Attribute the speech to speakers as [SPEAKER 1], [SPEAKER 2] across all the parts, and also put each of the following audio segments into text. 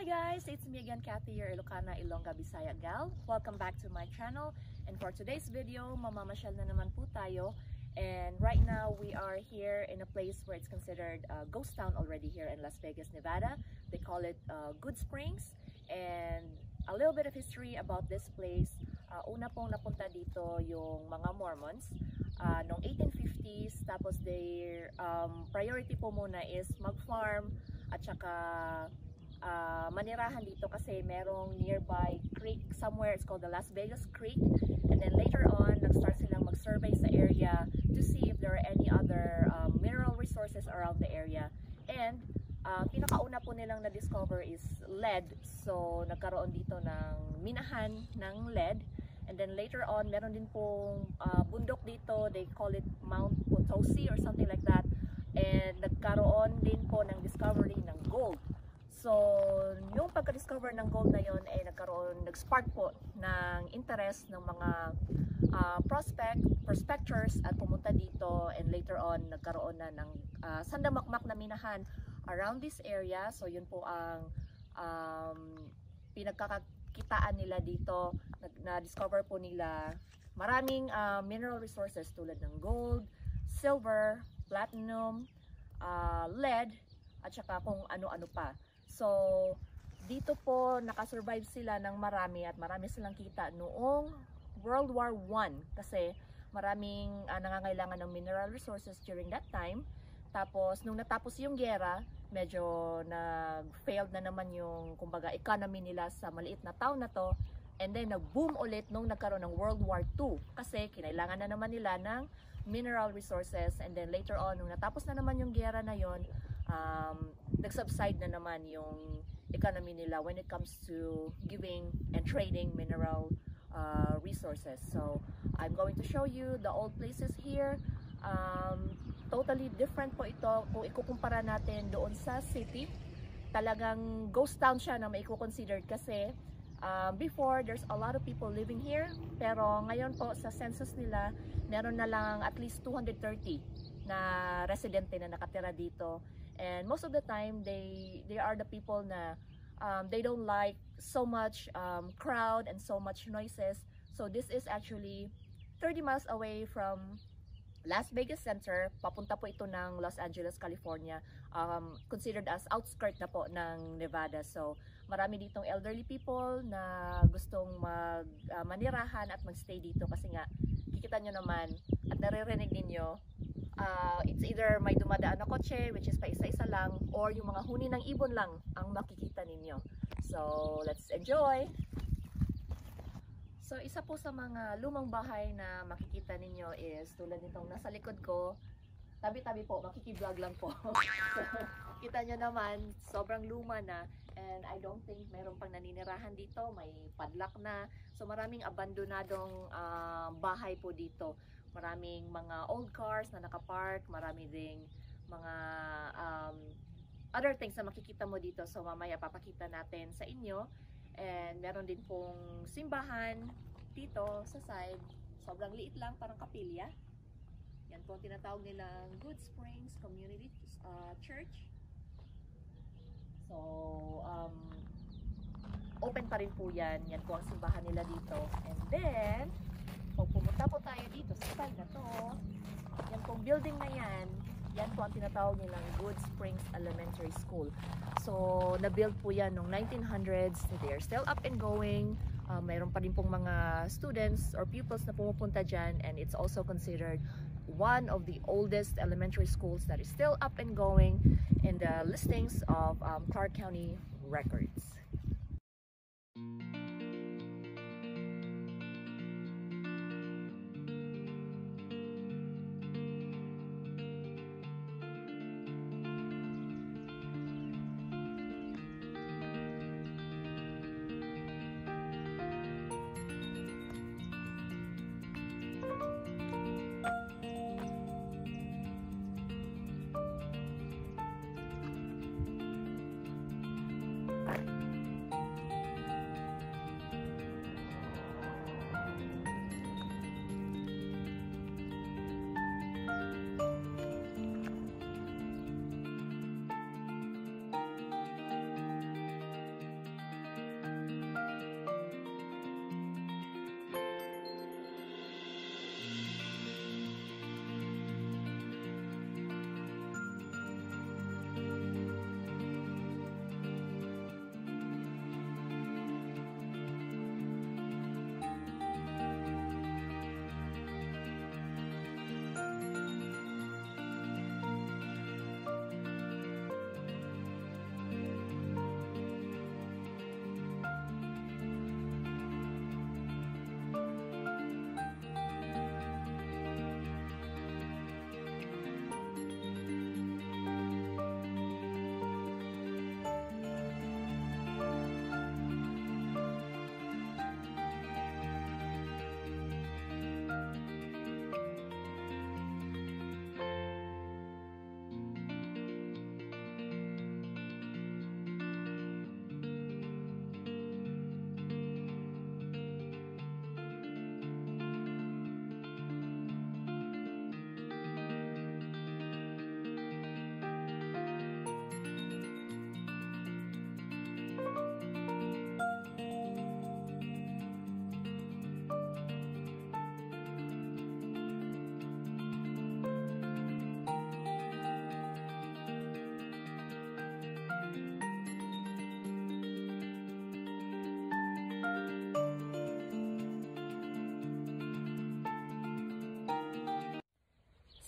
[SPEAKER 1] guys, it's me again, Kathy, your Ilocana, Ilongga, Bisaya gal. Welcome back to my channel, and for today's video, mamamasyal na naman po tayo. And right now, we are here in a place where it's considered a ghost town already here in Las Vegas, Nevada. They call it Goodsprings. And a little bit of history about this place. Una pong napunta dito yung mga Mormons noong 1850s. Tapos their priority po muna is mag-farm at saka manirahan dito kasi merong nearby creek somewhere. It's called the Las Vegas Creek. And then later on, nag-start silang mag-survey sa area to see if there are any other mineral resources around the area. And pinakauna po nilang na-discover is lead. So nagkaroon dito ng minahan ng lead. And then later on, meron din pong bundok dito. They call it Mount Potosi or something like that. And nagkaroon din po ng discovery ng gold. So, yung pagka-discover ng gold na yon ay nag-spark po ng interest ng mga prospectors at pumunta dito, and later on nagkaroon na ng sandamakmak na minahan around this area. So, yun po ang pinagkakakitaan nila dito. Na-discover po nila maraming mineral resources tulad ng gold, silver, platinum, lead, at saka kung ano-ano pa. So, dito po nakasurvive sila ng marami at marami silang kita noong World War I kasi maraming nangangailangan ng mineral resources during that time. Tapos, nung natapos yung giyera, medyo nag-failed na naman yung kumbaga economy nila sa maliit na town na to. And then, nag-boom ulit nung nagkaroon ng World War II kasi kinailangan na naman nila ng mineral resources. And then, later on, nung natapos na naman yung giyera na yon, nag-subside na naman yung economy nila when it comes to giving and trading mineral resources. So, I'm going to show you the old places here. Totally different po ito kung ikukumpara natin doon sa city. Talagang ghost town siya na maiko-considered kasi before, there's a lot of people living here. Pero ngayon po, sa census nila, meron na lang at least 230 na residente na nakatira dito. And most of the time, they are the people na they don't like so much crowd and so much noises. So this is actually 30 miles away from Las Vegas Center. Papunta po ito ng Los Angeles, California. Considered as outskirt na po ng Nevada. So marami ditong elderly people na gustong manirahan at magstay dito kasi nga kikita nyo naman at naririnig ninyo. It's either may dumadaan na kotse, which is pa isa-isa lang, or yung mga huni ng ibon lang ang makikita ninyo. So, let's enjoy! So, isa po sa mga lumang bahay na makikita ninyo is tulad nitong nasa likod ko. Tabi-tabi po, makiki-vlog lang po. So, kita nyo naman, sobrang luma na. And I don't think mayroon pang naninirahan dito. May padlock na. So, maraming abandonadong bahay po dito. Maraming mga old cars na nakapark, marami ding mga other things na makikita mo dito. So mamaya papakita natin sa inyo. And meron din pong simbahan dito sa side. Sobrang liit lang, parang kapilya. Yan po ang tinatawag nilang Goodsprings Community Church. So open pa rin po yan. Yan po ang simbahan nila dito. And then pag pumunta po tayo dito sa side na to, yan pong building na yan po ang tinatawag nilang Goodsprings Elementary School. So, na-build po yan noong 1900s. They are still up and going. Mayroon pa rin pong mga students or pupils na pumupunta dyan, and it's also considered one of the oldest elementary schools that is still up and going in the listings of Clark County records.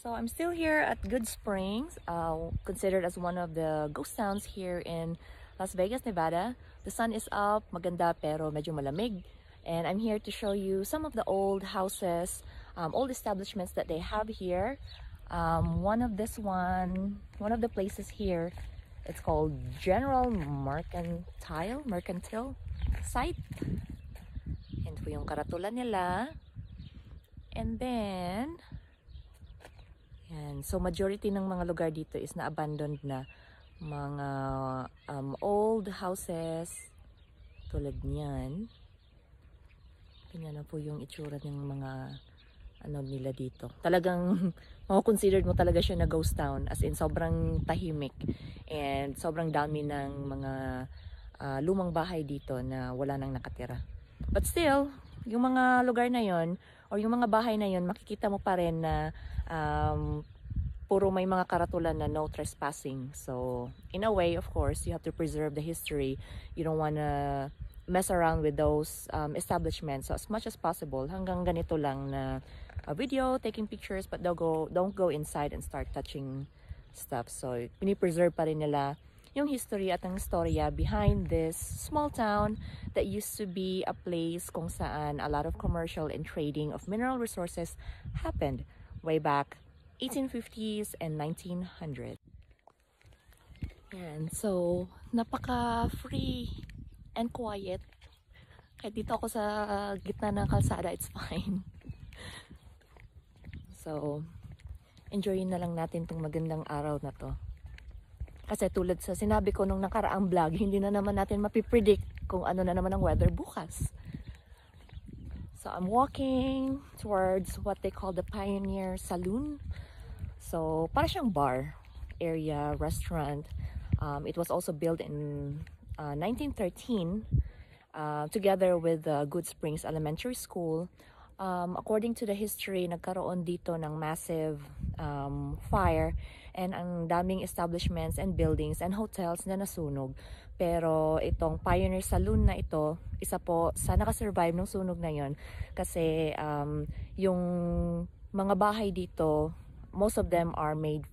[SPEAKER 1] So I'm still here at Goodsprings, considered as one of the ghost towns here in Las Vegas, Nevada. The sun is up, maganda pero medyo malamig. And I'm here to show you some of the old houses, old establishments that they have here. One of the places here, it's called General Mercantile Site. And po yung karatula nila. And then, yan. So majority ng mga lugar dito is na-abandoned na. Mga old houses tulad niyan. Tingnan na po yung itsura ng mga ano nila dito. Talagang considered mo talaga siya na ghost town, as in sobrang tahimik and sobrang dami ng mga lumang bahay dito na wala nang nakatira. But still, yung mga lugar na yon or yung mga bahay na yon, makikita mo pa rin na puro may mga karatulan na no trespassing. So in a way, of course, you have to preserve the history. You don't wanna mess around with those establishments. So as much as possible, hanggang ganito lang na video, taking pictures, but don't go inside and start touching stuff. So pini-preserve pa rin nila yung history at ang istorya behind this small town that used to be a place kung saan a lot of commercial and trading of mineral resources happened way back 1850s and 1900s. And so napaka-free and quiet. Kahit dito ako sa gitna ng kalsada, it's fine. So, enjoyin na lang natin tong magandang araw na to. Kasi tulad sa sinabi ko nung nakaraang vlog, hindi na naman natin mapipredict kung ano na naman ang weather bukas. So, I'm walking towards what they call the Pioneer Saloon. So, para siyang bar area, restaurant. It was also built in 1913 together with the Goodsprings Elementary School. According to the history, nagkaroon dito ng massive fire and ang daming establishments and buildings and hotels na nasunog. Pero itong Pioneer Saloon na ito, isa po sa nakasurvive ng sunog na yon kasi yung mga bahay dito, most of them are made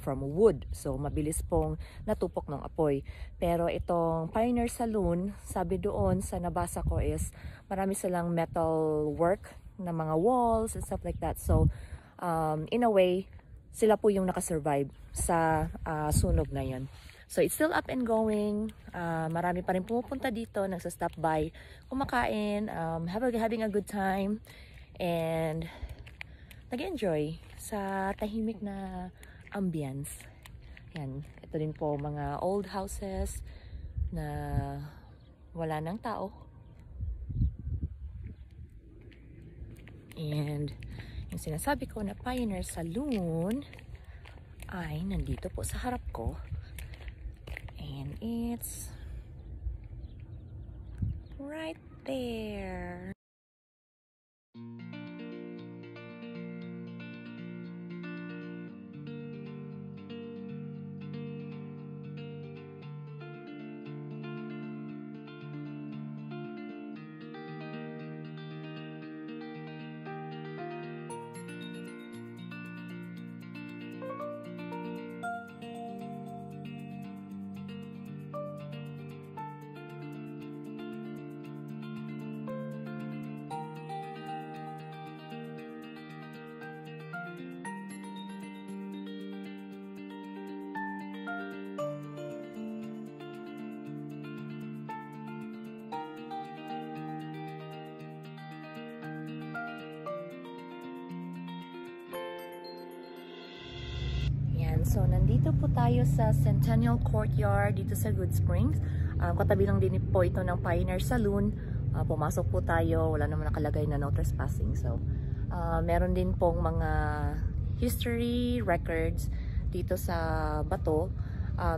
[SPEAKER 1] from wood. So, mabilis pong natupok ng apoy. Pero itong Pioneer Saloon, sabi doon sa nabasa ko is marami silang metal work na mga walls and stuff like that. So, in a way, sila po yung nakasurvive sa sunog na yun. So, it's still up and going. Marami pa rin pumupunta dito, nagsa-stop by, kumakain, having a good time, and nag-enjoy sa tahimik na ambience. Yan. Ito din po mga old houses na wala nang tao. And yung sinasabi ko na Pioneer Saloon ay nandito po sa harap ko. And it's right there. So, nandito po tayo sa Centennial Courtyard dito sa Goodsprings. Katabi lang din po ito ng Pioneer Saloon. Pumasok po tayo, wala naman nakalagay na no trespassing. So, meron din pong mga history records dito sa bato.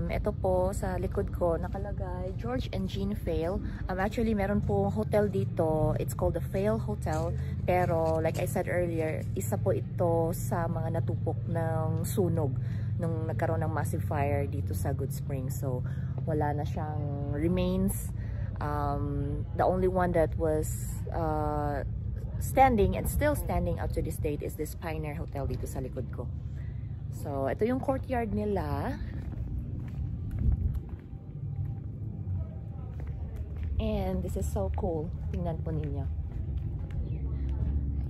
[SPEAKER 1] Ito po sa likod ko nakalagay George and Jean Fail. Actually, meron po hotel dito. It's called the Fail Hotel. Pero like I said earlier, isa po ito sa mga natupok ng sunog nung nagkaroon ng massive fire dito sa Goodsprings. So, wala na siyang remains. The only one that was standing and still standing up to this date is this Pioneer Hotel dito sa likod ko. So, ito yung courtyard nila. And this is so cool. Tingnan po ninyo.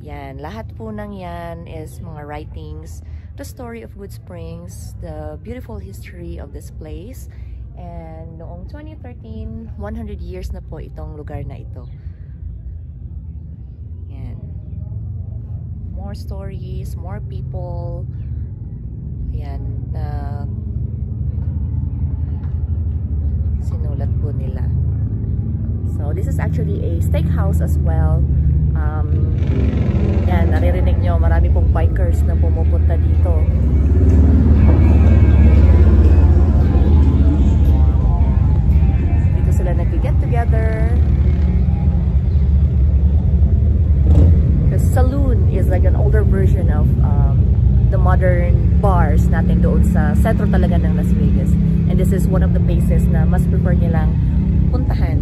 [SPEAKER 1] Yan. Lahat po ng yan is mga writings. The story of Goodsprings. The beautiful history of this place. And noong 2013, 100 years na po itong lugar na ito. Yan. More stories, more people. Yan. Sinulat po nila. So, this is actually a steakhouse as well. Yan, naririnig nyo, marami pong bikers na pumupunta dito. Dito sila nag-get together. The saloon is like an older version of the modern bars natin doon sa sentro talaga ng Las Vegas. And this is one of the places na mas prefer nilang puntahan.